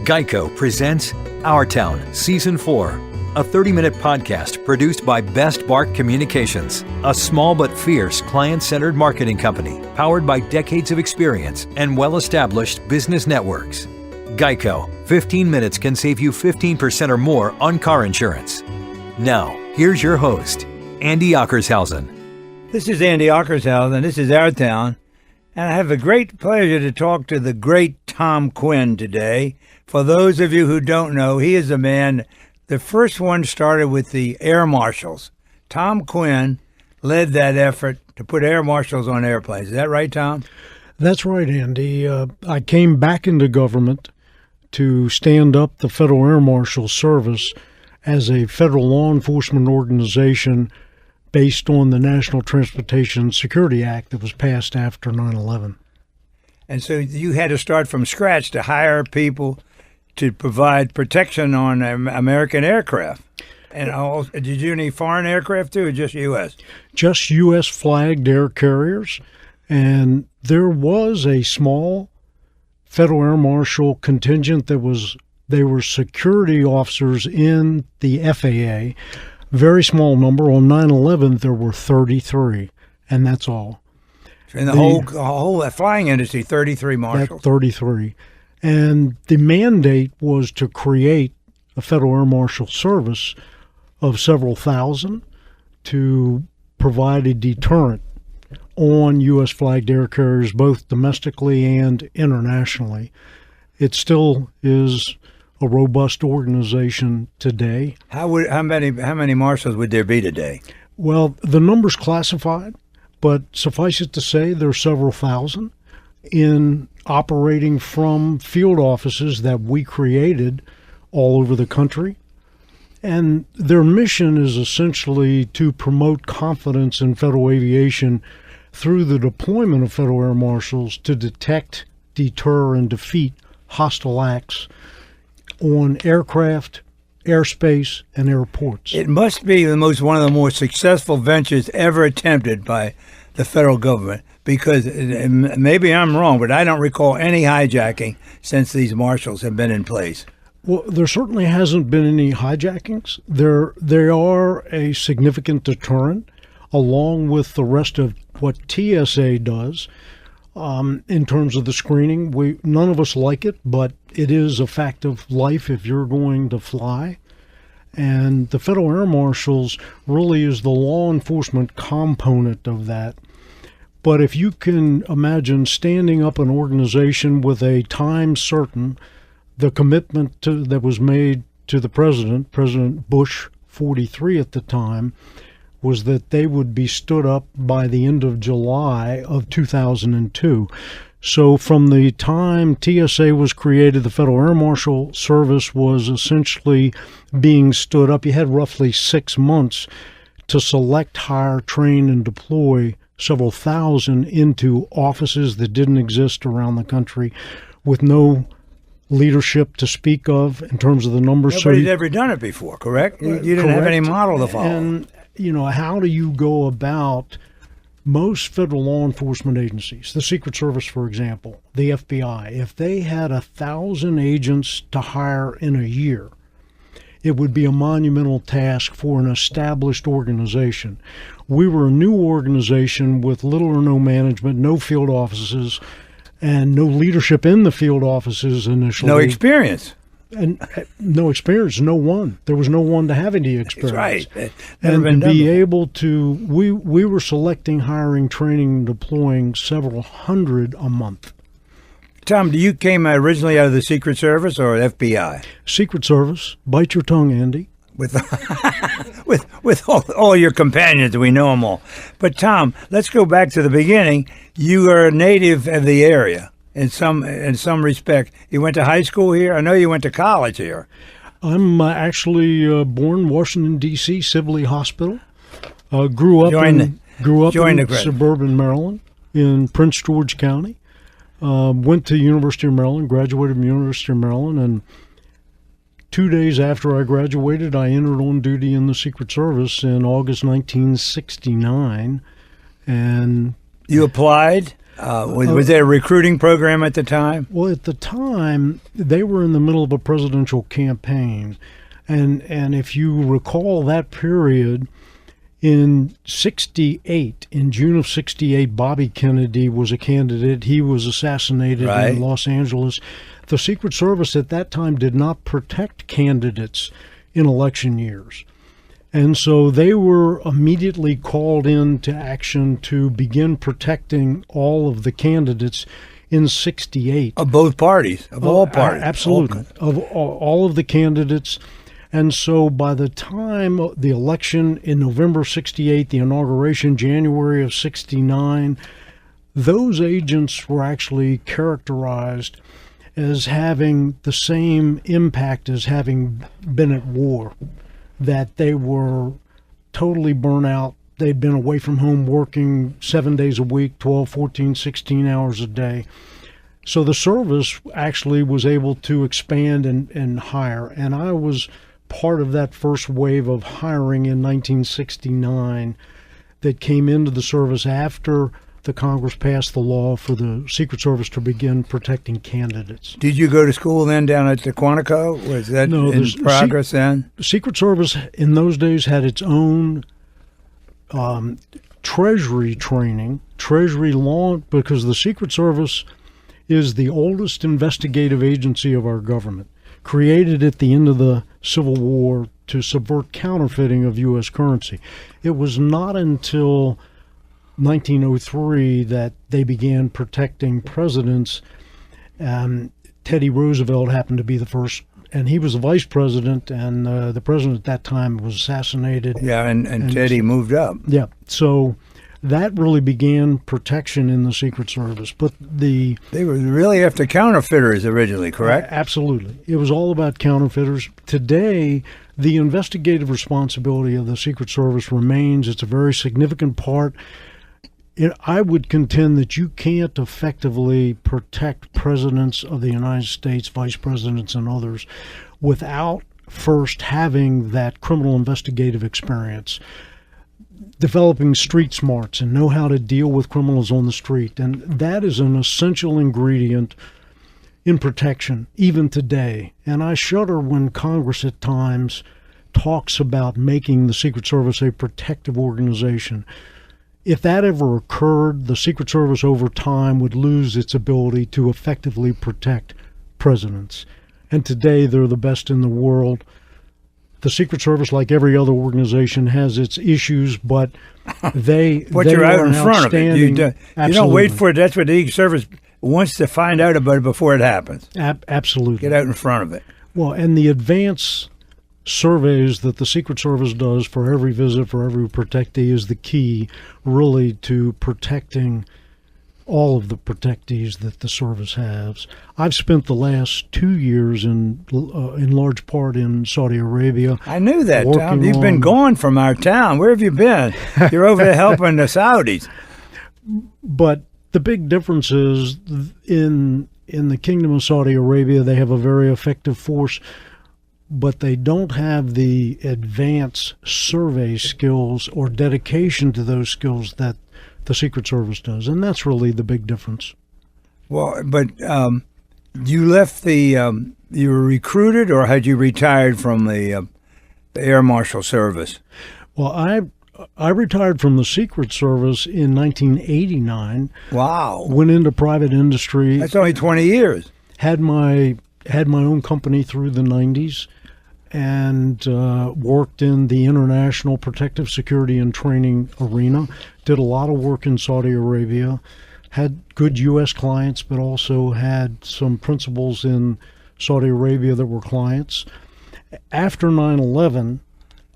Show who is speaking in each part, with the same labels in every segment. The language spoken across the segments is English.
Speaker 1: Geico presents Our Town, Season 4, a 30-minute podcast produced by Best Bark Communications, a small but fierce client-centered marketing company powered by decades of experience and well-established business networks. Geico, 15 minutes can save you 15% or more on car insurance. Now, here's your host, Andy Ockershausen.
Speaker 2: This is Andy Ockershausen. This is Our Town. And I have a great pleasure to talk to the great Tom Quinn today. For those of you who don't know, he is a man, the first one started with the Air Marshals. Tom Quinn led that effort to put air marshals on airplanes. Is that right, Tom?
Speaker 3: That's right, Andy. I came back into government to stand up the Federal Air Marshals Service as a federal law enforcement organization based on the National Transportation Security Act that was passed after 9/11.
Speaker 2: And so you had to start from scratch to hire people to provide protection on American aircraft. And did you do any foreign aircraft too, or just U.S.?
Speaker 3: Just U.S. flagged air carriers. And there was a small Federal Air Marshal contingent they were security officers in the FAA. Very small number. On 9/11, there were 33, and that's all.
Speaker 2: In the whole flying industry, 33 marshals.
Speaker 3: 33. And the mandate was to create a Federal Air Marshal Service of several thousand to provide a deterrent on U.S. flagged air carriers, both domestically and internationally. It still is a robust organization today.
Speaker 2: How many marshals would there be today?
Speaker 3: Well, the number's classified, but suffice it to say there are several thousand in operating from field offices that we created all over the country. And their mission is essentially to promote confidence in federal aviation through the deployment of federal air marshals to detect, deter, and defeat hostile acts on aircraft, airspace, and airports.
Speaker 2: It must be one of the more successful ventures ever attempted by the federal government, because maybe I'm wrong, but I don't recall any hijacking since these marshals have been in place.
Speaker 3: Well, there certainly hasn't been any hijackings. They are a significant deterrent, along with the rest of what TSA does. In terms of the screening, none of us like it, but it is a fact of life if you're going to fly. And the Federal Air Marshals really is the law enforcement component of that. But if you can imagine standing up an organization with a time certain, the commitment that was made to the President Bush 43 at the time, was that they would be stood up by the end of July of 2002. So from the time TSA was created, the Federal Air Marshal Service was essentially being stood up. You had roughly 6 months to select, hire, train, and deploy several thousand into offices that didn't exist around the country with no leadership to speak of in terms of the numbers.
Speaker 2: Nobody's ever done it before, correct? You didn't have any model to follow.
Speaker 3: And how do you go about most federal law enforcement agencies, the Secret Service, for example, the FBI, if they had 1,000 agents to hire in a year, it would be a monumental task for an established organization. We were a new organization with little or no management, no field offices, and no leadership in the field offices initially.
Speaker 2: No experience.
Speaker 3: And no experience, no one. There was no one to have any experience.
Speaker 2: That's right.
Speaker 3: And to be able to, we were selecting, hiring, training, and deploying several hundred a month.
Speaker 2: Tom, you came originally out of the Secret Service or FBI?
Speaker 3: Secret Service. Bite your tongue, Andy.
Speaker 2: With all your companions, we know them all. But Tom, let's go back to the beginning. You are a native of the area. In some respect, you went to high school here. I know you went to college here.
Speaker 3: I'm actually born in Washington D.C. Sibley Hospital. Grew up in suburban Maryland in Prince George County. Went to University of Maryland. Graduated from University of Maryland, and 2 days after I graduated, I entered on duty in the Secret Service in August 1969. And
Speaker 2: you applied? Was there a recruiting program at the time?
Speaker 3: Well, at the time, they were in the middle of a presidential campaign. And if you recall that period, in June of 68, Bobby Kennedy was a candidate. He was assassinated in Los Angeles. The Secret Service at that time did not protect candidates in election years. And so they were immediately called into action to begin protecting all of the candidates in 68.
Speaker 2: Of both parties, of all parties.
Speaker 3: Absolutely. Of all of the candidates. And so by the time the election in November of 68, the inauguration January of 69, those agents were actually characterized as having the same impact as having been at war, that they were totally burnt out. They'd been away from home working 7 days a week, 12, 14, 16 hours a day. So the service actually was able to expand and hire. And I was part of that first wave of hiring in 1969 that came into the service after the Congress passed the law for the Secret Service to begin protecting candidates.
Speaker 2: Did you go to school then down at the Quantico? Was that in progress then?
Speaker 3: The Secret Service in those days had its own Treasury training, Treasury law, because the Secret Service is the oldest investigative agency of our government, created at the end of the Civil War to subvert counterfeiting of U.S. currency. It was not until 1903 that they began protecting presidents. Teddy Roosevelt happened to be the first, and he was the vice president, and the president at that time was assassinated.
Speaker 2: Yeah, and Teddy moved up.
Speaker 3: Yeah, so that really began protection in the Secret Service. But they
Speaker 2: were really after counterfeiters originally, correct?
Speaker 3: Absolutely. It was all about counterfeiters. Today, the investigative responsibility of the Secret Service remains. It's a very significant part. I would contend that you can't effectively protect presidents of the United States, vice presidents, and others without first having that criminal investigative experience, developing street smarts and know how to deal with criminals on the street. And that is an essential ingredient in protection, even today. And I shudder when Congress at times talks about making the Secret Service a protective organization. If that ever occurred, the Secret Service over time would lose its ability to effectively protect presidents. And today they're the best in the world. The Secret Service, like every other organization, has its issues, but they
Speaker 2: you're out in front of it. You don't wait for it. That's what the service wants to find out about it before it happens.
Speaker 3: Absolutely.
Speaker 2: Get out in front of it.
Speaker 3: Well, and the advance surveys that the Secret Service does for every visit, for every protectee, is the key, really, to protecting all of the protectees that the service has. I've spent the last 2 years in large part in Saudi Arabia.
Speaker 2: I knew that, Tom. You've been gone from our town. Where have you been? You're over there helping the Saudis.
Speaker 3: But the big difference is in the Kingdom of Saudi Arabia, they have a very effective force, but they don't have the advanced survey skills or dedication to those skills that the Secret Service does, and that's really the big difference.
Speaker 2: Well, but you left you were recruited, or had you retired from the Air Marshal Service?
Speaker 3: Well, I retired from the Secret Service in 1989.
Speaker 2: Wow.
Speaker 3: Went into private industry.
Speaker 2: That's only 20 years.
Speaker 3: Had my own company through the 90s, and worked in the international protective security and training arena. Did a lot of work in Saudi Arabia. Had good U.S. clients, but also had some principals in Saudi Arabia that were clients. After 9/11,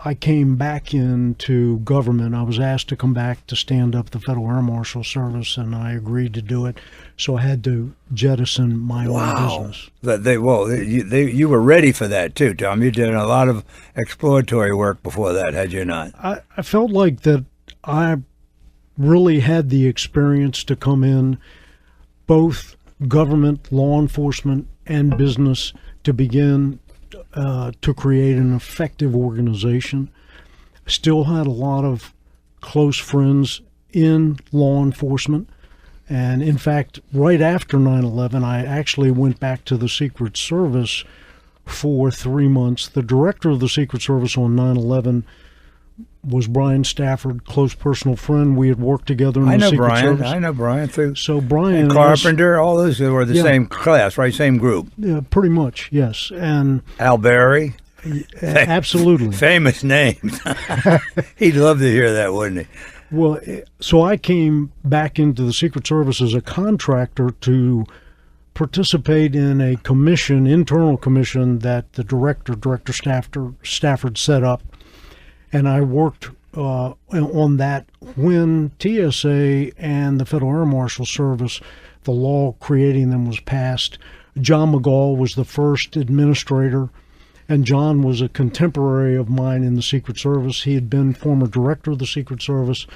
Speaker 3: I came back into government. I was asked to come back to stand up the Federal Air Marshals Service, and I agreed to do it. So I had to jettison my own business.
Speaker 2: You were ready for that too, Tom. You did a lot of exploratory work before that, had you not?
Speaker 3: I felt like that I really had the experience to come in, both government, law enforcement, and business, to begin to create an effective organization. Still had a lot of close friends in law enforcement, And in fact, right after 9/11, I actually went back to the Secret Service for 3 months. The director of the Secret Service on 9/11 was Brian Stafford, close personal friend. We had worked together in the Secret Service.
Speaker 2: I know Brian.
Speaker 3: So Brian
Speaker 2: and Carpenter, all those were the same class, right? Same group.
Speaker 3: Yeah, pretty much, yes. And
Speaker 2: Al Berry.
Speaker 3: Absolutely.
Speaker 2: Famous names. He'd love to hear that, wouldn't he?
Speaker 3: Well, so I came back into the Secret Service as a contractor to participate in a commission, internal commission, that the Director Stafford set up. And I worked on that when TSA and the Federal Air Marshals Service, the law creating them was passed. John McGall was the first administrator, and John was a contemporary of mine in the Secret Service. He had been former director of the Secret Service,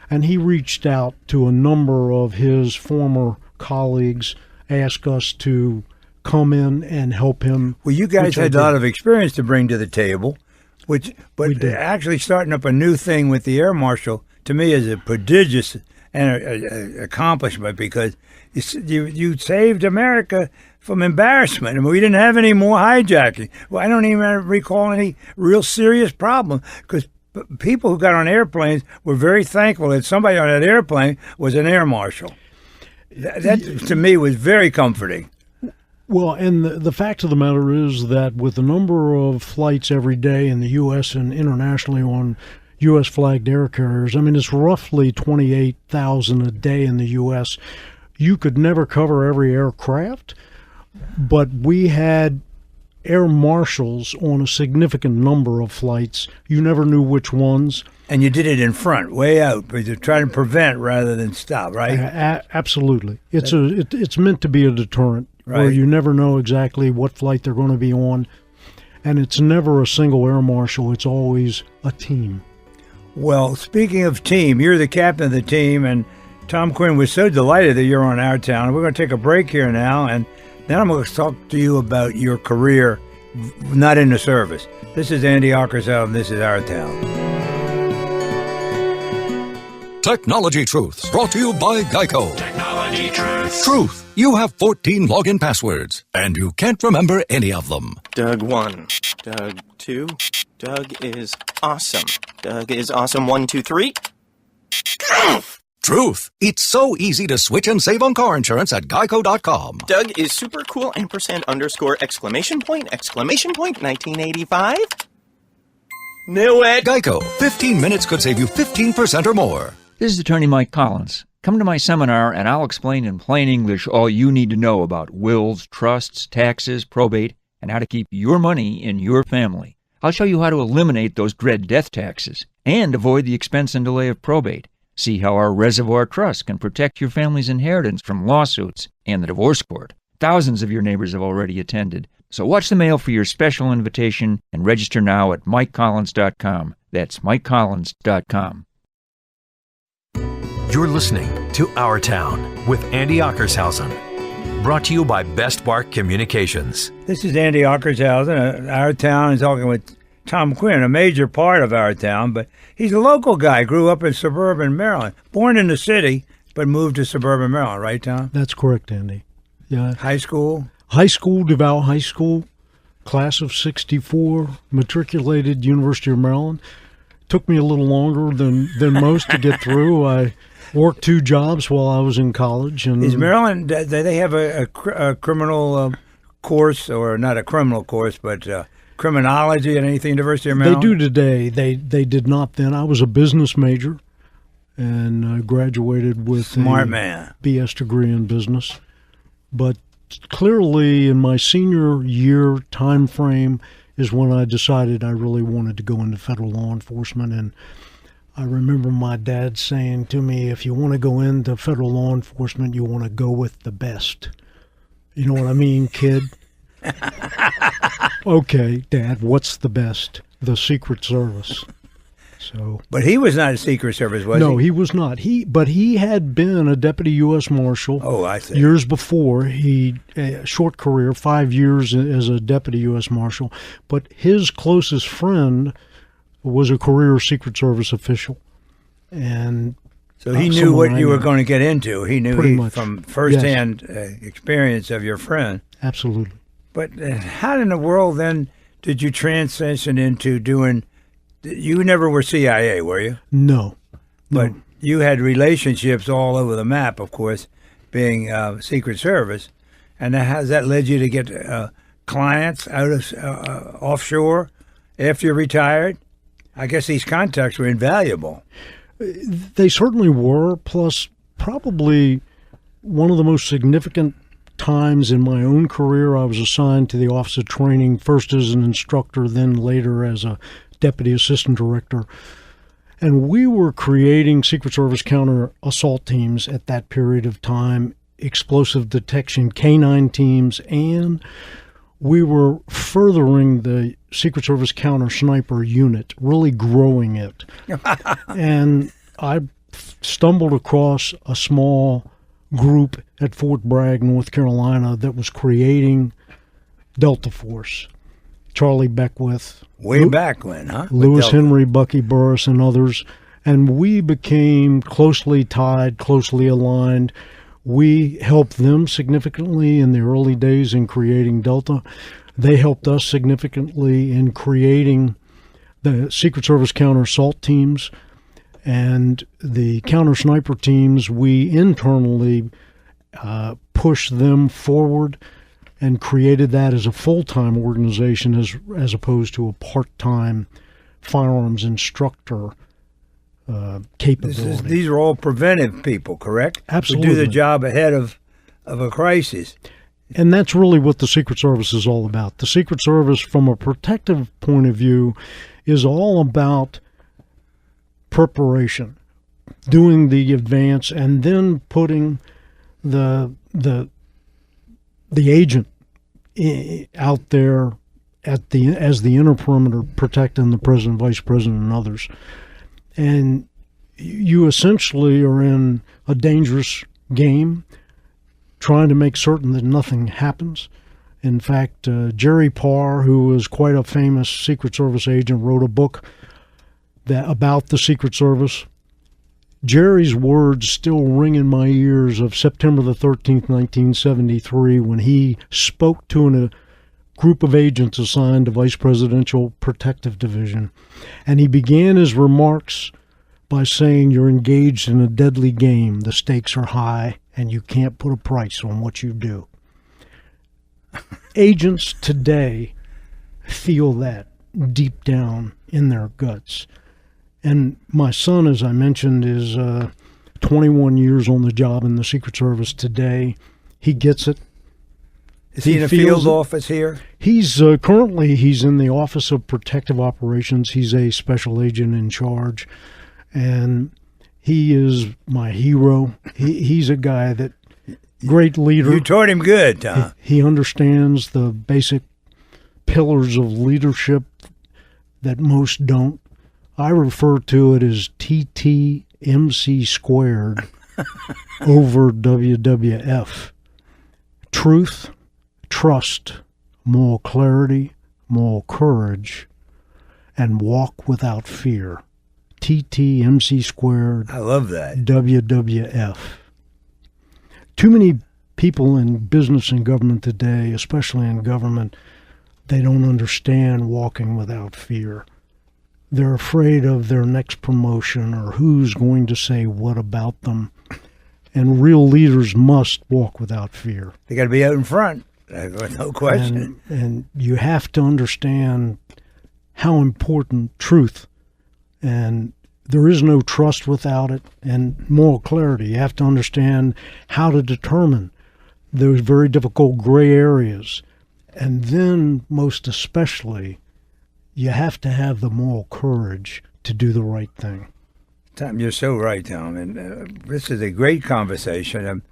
Speaker 3: and he reached out to a number of his former colleagues, asked us to come in and help him.
Speaker 2: Well, you guys had a lot of experience to bring to the table. But actually starting up a new thing with the Air Marshal, to me, is a prodigious accomplishment, because you saved America from embarrassment. I mean, we didn't have any more hijacking. Well, I don't even recall any real serious problem, because people who got on airplanes were very thankful that somebody on that airplane was an Air Marshal. That to me, was very comforting.
Speaker 3: Well, and the fact of the matter is that with the number of flights every day in the U.S. and internationally on U.S. flagged air carriers, I mean, it's roughly 28,000 a day in the U.S. You could never cover every aircraft, but we had air marshals on a significant number of flights. You never knew which ones.
Speaker 2: And you did it in front, way out, but you're trying to prevent rather than stop, right?
Speaker 3: Absolutely. It's meant to be a deterrent. Right. Where you never know exactly what flight they're going to be on. And it's never a single air marshal. It's always a team.
Speaker 2: Well, speaking of team, you're the captain of the team, and Tom Quinn was so delighted that you're on Our Town. We're going to take a break here now, and then I'm going to talk to you about your career, not in the service. This is Andy Ockershow, and this is Our Town.
Speaker 4: Technology Truths, brought to you by Geico.
Speaker 5: Technology Truths.
Speaker 4: Truth. You have 14 login passwords, and you can't remember any of them.
Speaker 5: Doug 1. Doug 2. Doug is awesome. Doug is awesome 1, 2, 3.
Speaker 4: Truth. It's so easy to switch and save on car insurance at geico.com.
Speaker 5: Doug is super cool, ampersand underscore exclamation point, 1985. Knew it.
Speaker 4: Geico. 15 minutes could save you 15% or more.
Speaker 6: This is Attorney Mike Collins. Come to my seminar and I'll explain in plain English all you need to know about wills, trusts, taxes, probate, and how to keep your money in your family. I'll show you how to eliminate those dread death taxes and avoid the expense and delay of probate. See how our reservoir trust can protect your family's inheritance from lawsuits and the divorce court. Thousands of your neighbors have already attended. So watch the mail for your special invitation and register now at MikeCollins.com. That's MikeCollins.com.
Speaker 1: You're listening to Our Town with Andy Ockershausen, brought to you by Best Bark Communications.
Speaker 2: This is Andy Ockershausen. Our Town is talking with Tom Quinn, a major part of Our Town, but he's a local guy, grew up in suburban Maryland, born in the city, but moved to suburban Maryland, right, Tom?
Speaker 3: That's correct, Andy. Yeah.
Speaker 2: High school?
Speaker 3: High school, DeVal High School, class of 64, matriculated University of Maryland. Took me a little longer than most to get through. I worked 2 jobs while I was in college. And
Speaker 2: is Maryland, do they have a criminal course, or not a criminal course, but criminology at anything, University of Maryland?
Speaker 3: They do today. They did not then. I was a business major and graduated with
Speaker 2: Smart man.
Speaker 3: BS degree in business. But clearly in my senior year time frame is when I decided I really wanted to go into federal law enforcement. And I remember my dad saying to me, if you want to go into federal law enforcement, you want to go with the best. You know what I mean, kid? Okay, Dad, what's the best? The Secret Service. So,
Speaker 2: but he was not a Secret Service, was he?
Speaker 3: No, he was not. But he had been a deputy U.S. Marshal.
Speaker 2: Oh, I see.
Speaker 3: Years before. He short career, 5 years as a deputy U.S. Marshal. But his closest friend was a career Secret Service official, and
Speaker 2: So he knew
Speaker 3: someone
Speaker 2: what
Speaker 3: I
Speaker 2: you were
Speaker 3: know.
Speaker 2: going to get into. He knew
Speaker 3: Pretty much.
Speaker 2: from firsthand experience of your friend.
Speaker 3: Absolutely.
Speaker 2: But how in the world then did you transition into doing? You never were CIA, were you?
Speaker 3: No.
Speaker 2: But you had relationships all over the map, of course, being Secret Service. And has that led you to get clients out of offshore after you retired? I guess these contacts were invaluable.
Speaker 3: They certainly were, plus probably one of the most significant times in my own career. I was assigned to the Office of Training, first as an instructor, then later as a Deputy Assistant Director. And we were creating Secret Service counter assault teams at that period of time, explosive detection K9 teams, and we were furthering the Secret Service counter sniper unit, really growing it. And I stumbled across a small group at Fort Bragg, North Carolina, that was creating Delta Force. Charlie Beckwith.
Speaker 2: Way back when, huh? With
Speaker 3: Lewis
Speaker 2: Delta.
Speaker 3: Henry, Bucky Burris, and others. And we became closely tied, closely aligned. We helped them significantly in the early days in creating Delta. They helped us significantly in creating the Secret Service counter assault teams and the counter sniper teams. We internally pushed them forward and created that as a full-time organization as opposed to a part-time firearms instructor capability.
Speaker 2: These are all preventive people, correct?
Speaker 3: Absolutely.
Speaker 2: Who do the job ahead of a crisis.
Speaker 3: And that's really what the Secret Service is all about. The Secret Service, from a protective point of view, is all about preparation, doing the advance, and then putting the agent out there as the inner perimeter, protecting the president, vice president, and others. And you essentially are in a dangerous game, trying to make certain that nothing happens. In fact, Jerry Parr, who was quite a famous Secret Service agent, wrote a book about the Secret Service. Jerry's words still ring in my ears of September the 13th, 1973, when he spoke to a group of agents assigned to Vice Presidential Protective Division. And he began his remarks by saying, "You're engaged in a deadly game. The stakes are high, and you can't put a price on what you do." Agents today feel that deep down in their guts. And my son, as I mentioned, is 21 years on the job in the Secret Service today. He gets it.
Speaker 2: Is he in a field office here?
Speaker 3: He's currently he's in the Office of Protective Operations. He's a special agent in charge, and he is my hero. He's a guy that great leader.
Speaker 2: You taught him good, Tom.
Speaker 3: He understands the basic pillars of leadership that most don't. I refer to it as TTMC squared over WWF. Truth, trust, moral clarity, moral courage, and walk without fear. TTMC squared.
Speaker 2: I love that.
Speaker 3: WWF. Too many people in business and government today, especially in government, they don't understand walking without fear. They're afraid of their next promotion or who's going to say what about them. And real leaders must walk without fear.
Speaker 2: They got to be out in front. No question.
Speaker 3: And you have to understand how important truth, and there is no trust without it, and moral clarity. You have to understand how to determine those very difficult gray areas. And then, most especially, you have to have the moral courage to do the right thing.
Speaker 2: Tom, you're so right, Tom. And this is a great conversation.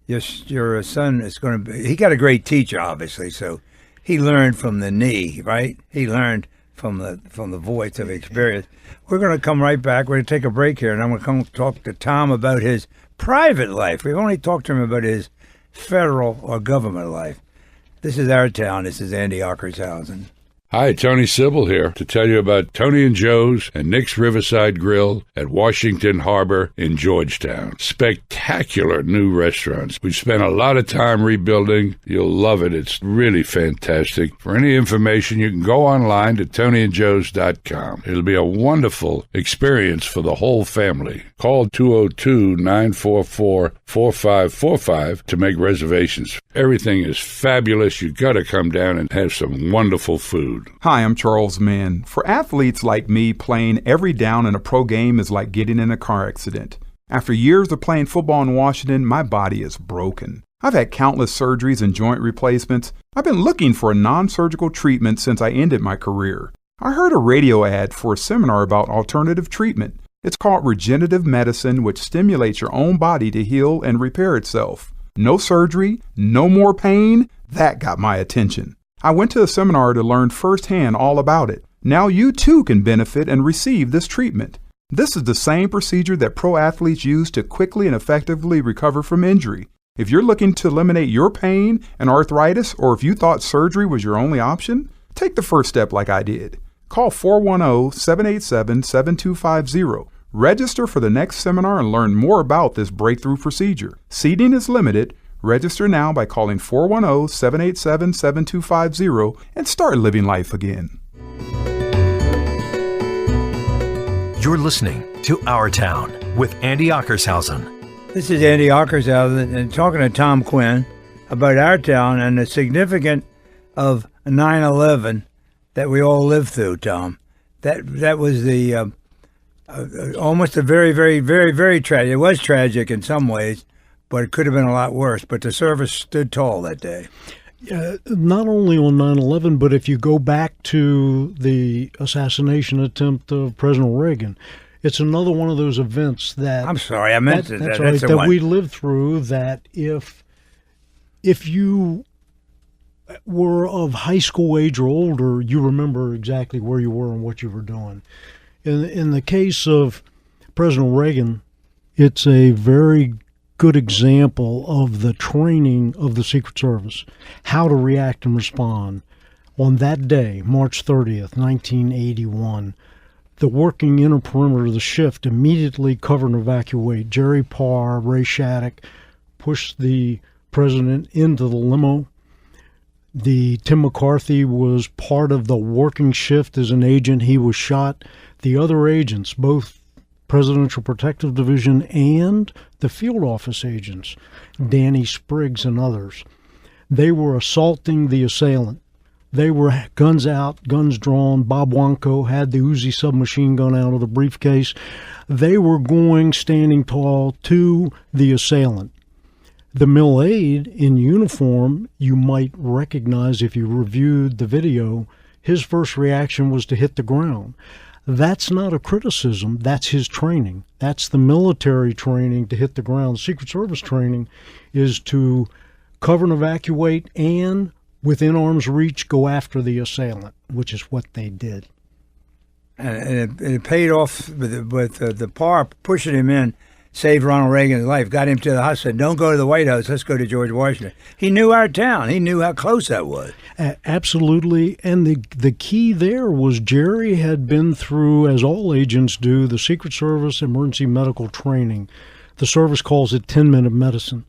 Speaker 2: Your son is going to be, he got a great teacher, obviously, so he learned from the knee, right? He learned from the voice of experience. We're going to come right back. We're going to take a break here, and I'm going to come talk to Tom about his private life. We've only talked to him about his federal or government life. This is Our Town. This is Andy Ockershausen.
Speaker 7: Hi, Tony Sybil here to tell you about Tony and Joe's and Nick's Riverside Grill at Washington Harbor in Georgetown. Spectacular new restaurants. We've spent a lot of time rebuilding. You'll love it. It's really fantastic. For any information, you can go online to tonyandjoes.com. It'll be a wonderful experience for the whole family. Call 202-944-4545 to make reservations. Everything is fabulous. You've got to come down and have some wonderful food.
Speaker 8: Hi, I'm Charles Mann. For athletes like me, playing every down in a pro game is like getting in a car accident. After years of playing football in Washington, my body is broken. I've had countless surgeries and joint replacements. I've been looking for a non-surgical treatment since I ended my career. I heard a radio ad for a seminar about alternative treatment. It's called regenerative medicine, which stimulates your own body to heal and repair itself. No surgery, no more pain. That got my attention. I went to a seminar to learn firsthand all about it. Now you too can benefit and receive this treatment. This is the same procedure that pro athletes use to quickly and effectively recover from injury. If you're looking to eliminate your pain and arthritis, or if you thought surgery was your only option, take the first step like I did. Call 410-787-7250. Register for the next seminar and learn more about this breakthrough procedure. Seating is limited. Register now by calling 410-787-7250 and start living life again.
Speaker 1: You're listening to Our Town with Andy Ockershausen.
Speaker 2: This is Andy Ockershausen and talking to Tom Quinn about our town and the significance of 9/11 that we all lived through, Tom. That was the almost a very, very, very, very tragic. It was tragic in some ways, but it could have been a lot worse. But the service stood tall that day.
Speaker 3: Not only on 9/11, but if you go back to the assassination attempt of President Reagan, it's another one of those events that...
Speaker 2: I'm sorry, I meant that.
Speaker 3: That's right, that we lived through, that if you were of high school age or older, you remember exactly where you were and what you were doing. In the case of President Reagan, it's a very good example of the training of the Secret Service, how to react and respond. On that day, March 30th, 1981, the working inner perimeter of the shift immediately cover and evacuate. Jerry Parr, Ray Shattuck pushed the president into the limo. Tim McCarthy was part of the working shift as an agent. He was shot. The other agents, both Presidential Protective Division and the field office agents, Danny Spriggs and others, they were assaulting the assailant. They were guns out, guns drawn. Bob Wanko had the Uzi submachine gun out of the briefcase. They were going standing tall to the assailant. The mill aide in uniform, you might recognize if you reviewed the video, his first reaction was to hit the ground. That's not a criticism. That's his training. That's the military training, to hit the ground. Secret Service training is to cover and evacuate and, within arm's reach, go after the assailant, which is what they did.
Speaker 2: And it paid off with the Parr pushing him in, saved Ronald Reagan's life, got him to the house, said, don't go to the White House, let's go to George Washington. He knew our town. He knew how close that was.
Speaker 3: Absolutely. And the key there was Jerry had been through, as all agents do, the Secret Service emergency medical training. The service calls it 10-minute medicine.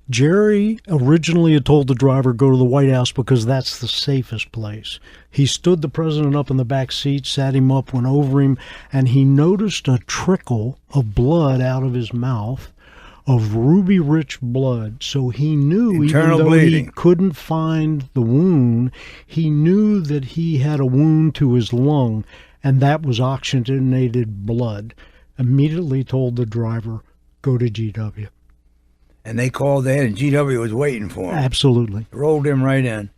Speaker 3: Jerry originally had told the driver, go to the White House because that's the safest place. He stood the president up in the back seat, sat him up, went over him, and he noticed a trickle of blood out of his mouth, of ruby-rich blood. So he knew,
Speaker 2: internal
Speaker 3: even though
Speaker 2: bleeding.
Speaker 3: He couldn't find the wound, he knew that he had a wound to his lung, and that was oxygenated blood. Immediately told the driver, go to GW.
Speaker 2: And they called in, and GW was waiting for him.
Speaker 3: Absolutely.
Speaker 2: Rolled him right in.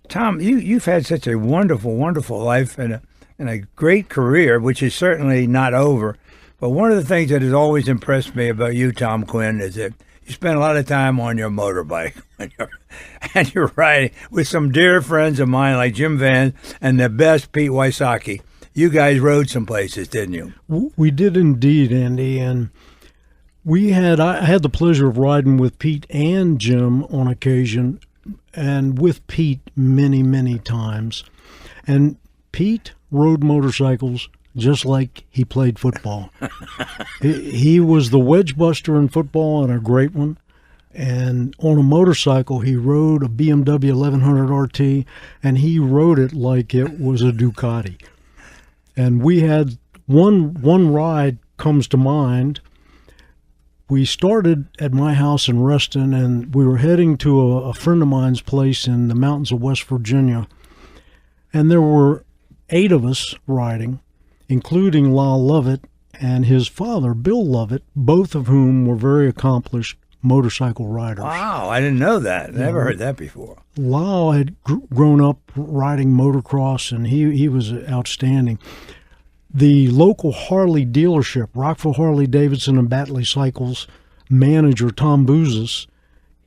Speaker 2: Tom, you've had such a wonderful, wonderful life and a great career, which is certainly not over. But one of the things that has always impressed me about you, Tom Quinn, is that you spend a lot of time on your motorbike. And you're riding with some dear friends of mine like Jim Van and the best Pete Wysocki. You guys rode some places, didn't you?
Speaker 3: We did indeed, Andy, and I had the pleasure of riding with Pete and Jim on occasion. and with Pete many, many times. And Pete rode motorcycles just like he played football. He was the wedge buster in football, and a great one. And on a motorcycle, he rode a BMW 1100 RT, and he rode it like it was a Ducati. And we had one ride comes to mind. We started at my house in Reston, and we were heading to a friend of mine's place in the mountains of West Virginia. And there were 8 of us riding, including Lyle Lovett and his father, Bill Lovett, both of whom were very accomplished motorcycle riders.
Speaker 2: Wow, I didn't know that. Never heard that before.
Speaker 3: Lyle had grown up riding motocross, and he was outstanding. The local Harley dealership, Rockville Harley Davidson and Batley Cycles manager, Tom Bouzas,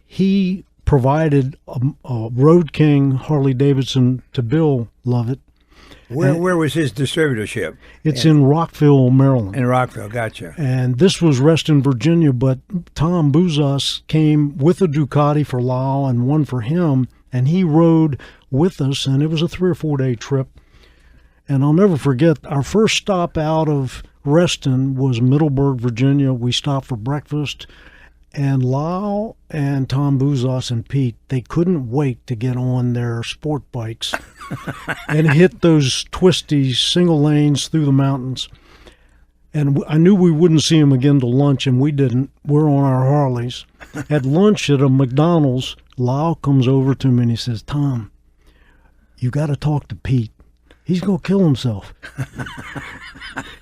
Speaker 3: he provided a Road King Harley Davidson to Bill Lovett.
Speaker 2: Where was his distributorship?
Speaker 3: It's in Rockville, Maryland.
Speaker 2: In Rockville, gotcha.
Speaker 3: And this was Reston, Virginia, but Tom Bouzas came with a Ducati for Lyle and one for him, and he rode with us, and it was a 3 or 4 day trip. And I'll never forget, our first stop out of Reston was Middleburg, Virginia. We stopped for breakfast, and Lyle and Tom Bouzas and Pete, they couldn't wait to get on their sport bikes and hit those twisty single lanes through the mountains. And I knew we wouldn't see them again to lunch, and we didn't. We're on our Harleys. At lunch at a McDonald's, Lyle comes over to me and he says, "Tom, you got to talk to Pete. He's going to kill himself."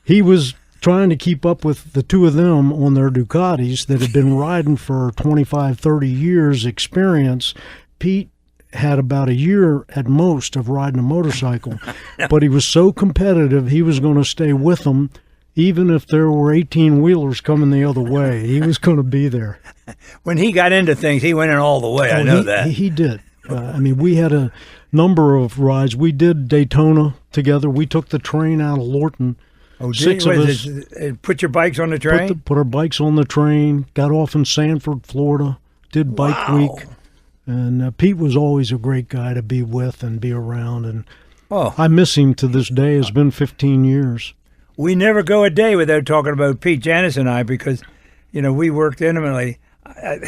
Speaker 3: He was trying to keep up with the 2 of them on their Ducatis that had been riding for 25, 30 years experience. Pete had about a year at most of riding a motorcycle, but he was so competitive he was going to stay with them even if there were 18-wheelers coming the other way. He was going to be there.
Speaker 2: When he got into things, he went in all the way. I know that.
Speaker 3: He did. We had a number of rides. We did Daytona together. We took the train out of Lorton.
Speaker 2: Oh,
Speaker 3: 6 of us.
Speaker 2: Put your bikes on the train?
Speaker 3: Put our bikes on the train, got off in Sanford, Florida, did Bike Week. And Pete was always a great guy to be with and be around. And I miss him to this day. It's been 15 years.
Speaker 2: We never go a day without talking about Pete, Janice and I, because, we worked intimately.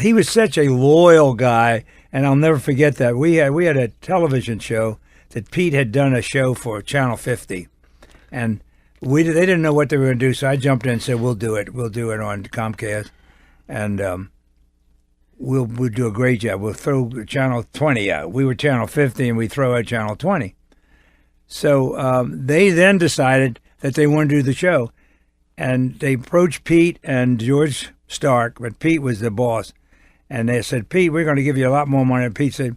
Speaker 2: He was such a loyal guy, and I'll never forget that. We had a television show that Pete had done a show for Channel 50, and they didn't know what they were going to do, so I jumped in and said, we'll do it on Comcast, and we'll do a great job. We'll throw Channel 20 out. We were Channel 50, and we throw out Channel 20. So they then decided that they wanted to do the show, and they approached Pete and George Stark, but Pete was the boss, and they said, "Pete, we're going to give you a lot more money." And Pete said,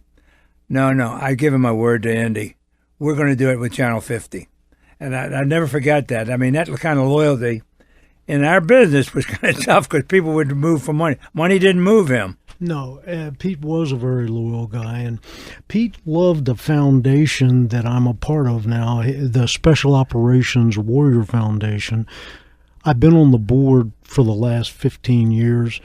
Speaker 2: no, I give him my word to Andy. We're going to do it with Channel 50. And I never forgot that. That kind of loyalty in our business was kind of tough because people would move for money. Money didn't move him.
Speaker 3: No, Pete was a very loyal guy, and Pete loved the foundation that I'm a part of now, the Special Operations Warrior Foundation. I've been on the board for the last 15 years.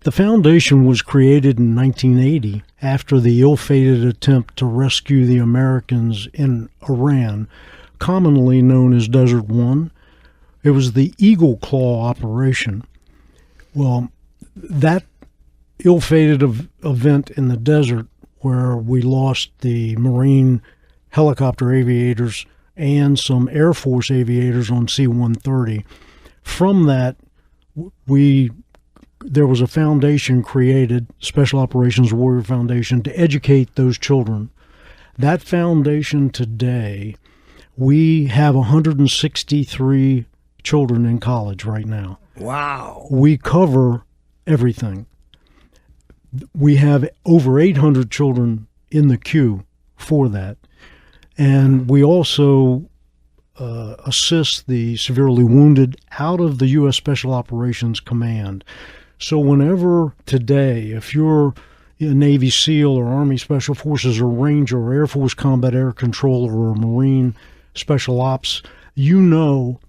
Speaker 3: The foundation was created in 1980 after the ill-fated attempt to rescue the Americans in Iran, commonly known as Desert One. It was the Eagle Claw operation. Well, that ill-fated event in the desert where we lost the Marine helicopter aviators and some Air Force aviators on C-130. From that, there was a foundation created, Special Operations Warrior Foundation, to educate those children. That foundation today, we have 163 children in college right now.
Speaker 2: Wow.
Speaker 3: We cover everything. We have over 800 children in the queue for that. And we also assist the severely wounded out of the U.S. Special Operations Command. So whenever today, if you're a Navy SEAL or Army Special Forces or Ranger or Air Force Combat Air Controller or Marine Special Ops, you know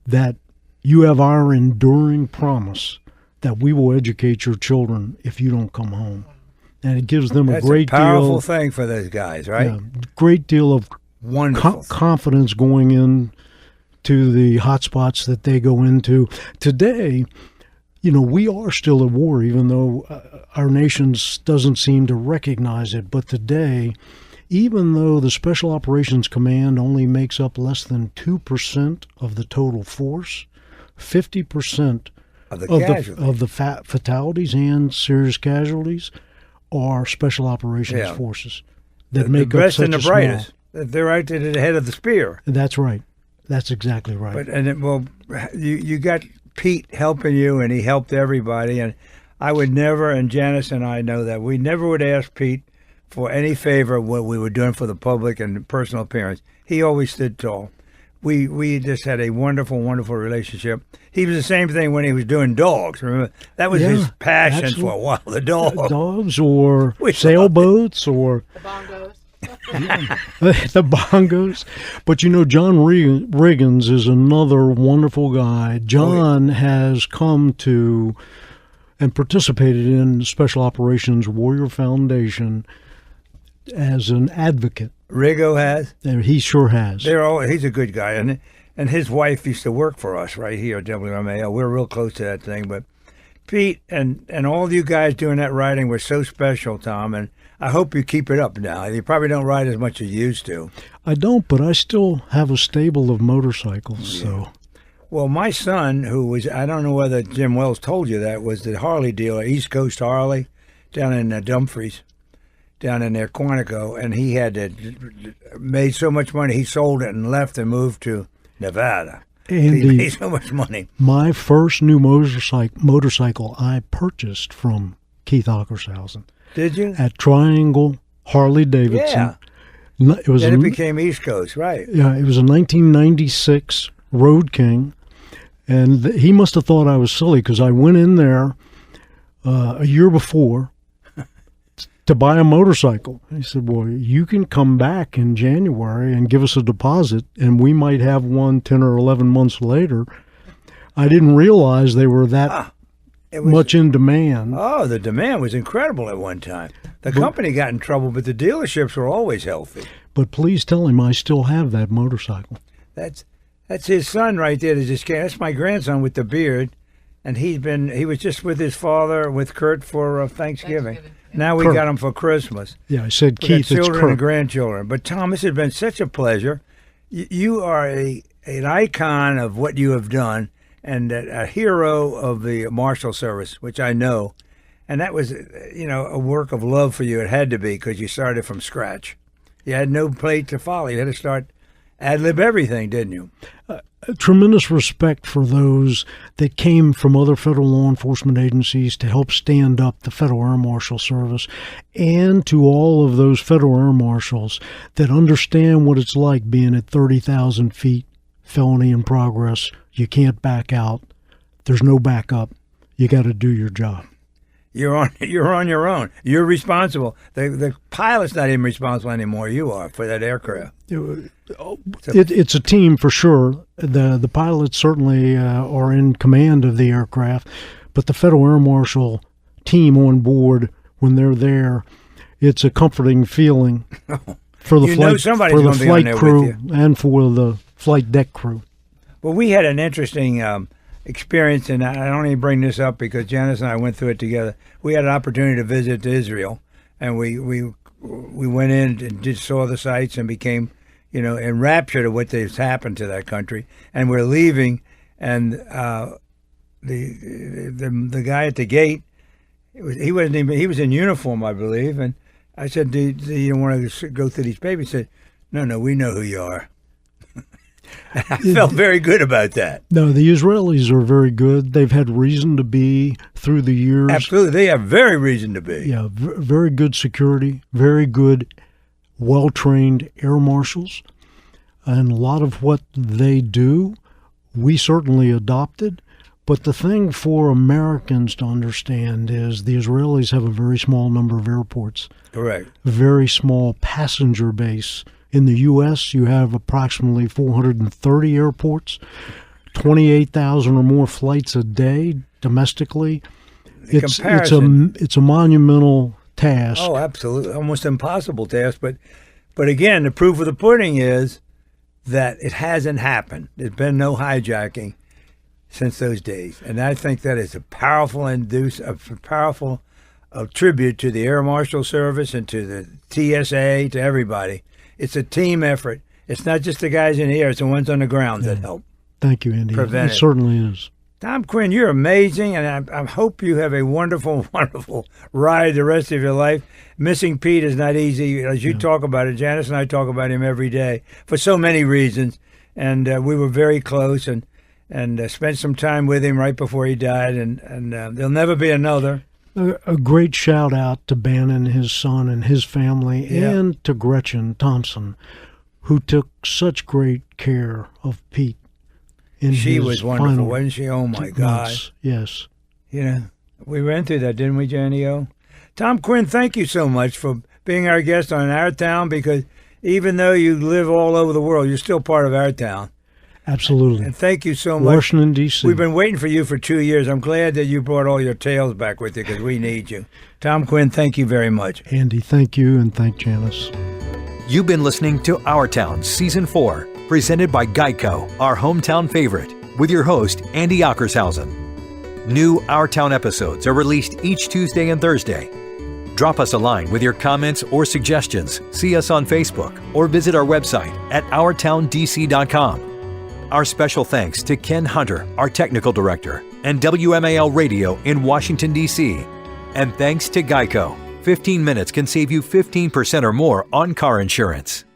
Speaker 3: that you have our enduring promise that we will educate your children if you don't come home. and it gives them
Speaker 2: That's
Speaker 3: a great
Speaker 2: powerful
Speaker 3: deal.
Speaker 2: thing for those guys, right?
Speaker 3: Yeah, great deal of
Speaker 2: Wonderful.
Speaker 3: confidence going in to the hot spots that they go into. Today, we are still at war, even though our nation doesn't seem to recognize it. But today, even though the Special Operations Command only makes up less than 2% of the total force, 50% of the fatalities and serious casualties are Special Operations forces that make
Speaker 2: the best
Speaker 3: up such
Speaker 2: and the
Speaker 3: a small.
Speaker 2: brightest. They're right at the head of the spear.
Speaker 3: That's right. That's exactly right.
Speaker 2: You got Pete helping you, and he helped everybody. And I would never, and Janice and I know that, we never would ask Pete for any favor what we were doing for the public and personal appearance. He always stood tall. We just had a wonderful, wonderful relationship. He was the same thing when he was doing dogs. Remember, that was his passion
Speaker 3: absolutely.
Speaker 2: for a while. The dogs,
Speaker 3: dogs, or sailboats, or
Speaker 9: The bongos.
Speaker 3: the bongos. But John Riggins is another wonderful guy. John has come to and participated in Special Operations Warrior Foundation as an advocate.
Speaker 2: Rigo has.
Speaker 3: He sure has.
Speaker 2: He's a good guy, and his wife used to work for us right here at WMAL. We're real close to that thing. But Pete and all of you guys doing that riding were so special, Tom, and I hope you keep it up now. You probably don't ride as much as you used to.
Speaker 3: I don't, but I still have a stable of motorcycles.
Speaker 2: Yeah.
Speaker 3: So,
Speaker 2: well, my son, who was, I don't know whether Jim Wells told you that, was the Harley dealer, East Coast Harley, down in Dumfries, down in there, Quantico, and he had made so much money, he sold it and left and moved to Nevada.
Speaker 3: Andy,
Speaker 2: he made so much money.
Speaker 3: My first new motorcycle I purchased from Keith Ockershausen.
Speaker 2: Did you?
Speaker 3: At Triangle Harley Davidson.
Speaker 2: Yeah.
Speaker 3: Then
Speaker 2: it became East Coast, right?
Speaker 3: Yeah, it was a 1996 Road King, and he must have thought I was silly because I went in there a year before to buy a motorcycle. He said, well, you can come back in January and give us a deposit, and we might have one 10 or 11 months later. I didn't realize they were that much in demand.
Speaker 2: Oh, the demand was incredible at one time. The company got in trouble, but the dealerships were always healthy.
Speaker 3: But please tell him I still have that motorcycle.
Speaker 2: That's his son right there. That's my grandson with the beard, and he was just with his father, with Kurt, for Thanksgiving. Now we got him for Christmas.
Speaker 3: Yeah, I said
Speaker 2: We
Speaker 3: Keith,
Speaker 2: got
Speaker 3: it's
Speaker 2: children
Speaker 3: Kurt.
Speaker 2: and grandchildren. But Tom, this has been such a pleasure. You are an icon of what you have done, and a hero of the Marshal Service, which I know. And that was, a work of love for you. It had to be, because you started from scratch. You had no plate to follow. You had to start ad-lib everything, didn't you?
Speaker 3: Tremendous respect for those that came from other federal law enforcement agencies to help stand up the Federal Air Marshals Service, and to all of those Federal Air Marshals that understand what it's like being at 30,000 feet, felony in progress. You can't back out. There's no backup. You got to do your job.
Speaker 2: You're on your own. You're responsible. The pilot's not even responsible anymore. You are, for that aircraft.
Speaker 3: It's a team for sure. The pilots certainly are in command of the aircraft, but the Federal Air Marshal team on board, when they're there, it's a comforting feeling for the flight crew and for the flight deck crew.
Speaker 2: Well, we had an interesting experience, and I only bring this up because Janice and I went through it together. We had an opportunity to visit Israel, and we went in and saw the sights and became, enraptured of what has happened to that country. And we're leaving, and the guy at the gate, he was in uniform, I believe, and I said, "Do you want to go through these papers?" He said, "No, we know who you are." I felt very good about that.
Speaker 3: No, the Israelis are very good. They've had reason to be through the years.
Speaker 2: Absolutely. They have very reason to be.
Speaker 3: Yeah, very good security, very good, well-trained air marshals. And a lot of what they do, we certainly adopted. But the thing for Americans to understand is the Israelis have a very small number of airports.
Speaker 2: Correct.
Speaker 3: Very small passenger base. In the U.S., you have approximately 430 airports, 28,000 or more flights a day domestically. It's a monumental task.
Speaker 2: Oh, absolutely. Almost impossible task. But again, the proof of the pudding is that it hasn't happened. There's been no hijacking since those days. And I think that is a powerful tribute to the Air Marshals Service and to the TSA, to everybody. It's a team effort. It's not just the guys in the air, it's the ones on the ground that help.
Speaker 3: Thank you, Andy.
Speaker 2: Prevent
Speaker 3: it certainly is.
Speaker 2: Tom Quinn, you're amazing, and I hope you have a wonderful, wonderful ride the rest of your life. Missing Pete is not easy. As you talk about it, Janice and I talk about him every day for so many reasons. And we were very close and spent some time with him right before he died, and there'll never be another.
Speaker 3: A great shout out to Bannon, his son, and his family, and to Gretchen Thompson, who took such great care of Pete.
Speaker 2: She was wonderful, wasn't she? Oh, my God.
Speaker 3: Yes.
Speaker 2: You know, we went through that, didn't we, Janny O? Tom Quinn, thank you so much for being our guest on Our Town, because even though you live all over the world, you're still part of our town.
Speaker 3: Absolutely.
Speaker 2: And thank you so much.
Speaker 3: Washington, D.C.
Speaker 2: We've been waiting for you for 2 years. I'm glad that you brought all your tales back with you, because we need you. Tom Quinn, thank you very much.
Speaker 3: Andy, thank you, and thank Janice.
Speaker 1: You've been listening to Our Town Season 4, presented by Geico, our hometown favorite, with your host, Andy Ockershausen. New Our Town episodes are released each Tuesday and Thursday. Drop us a line with your comments or suggestions. See us on Facebook or visit our website at OurTownDC.com. Our special thanks to Ken Hunter, our technical director, and WMAL Radio in Washington, D.C. And thanks to Geico. 15 minutes can save you 15% or more on car insurance.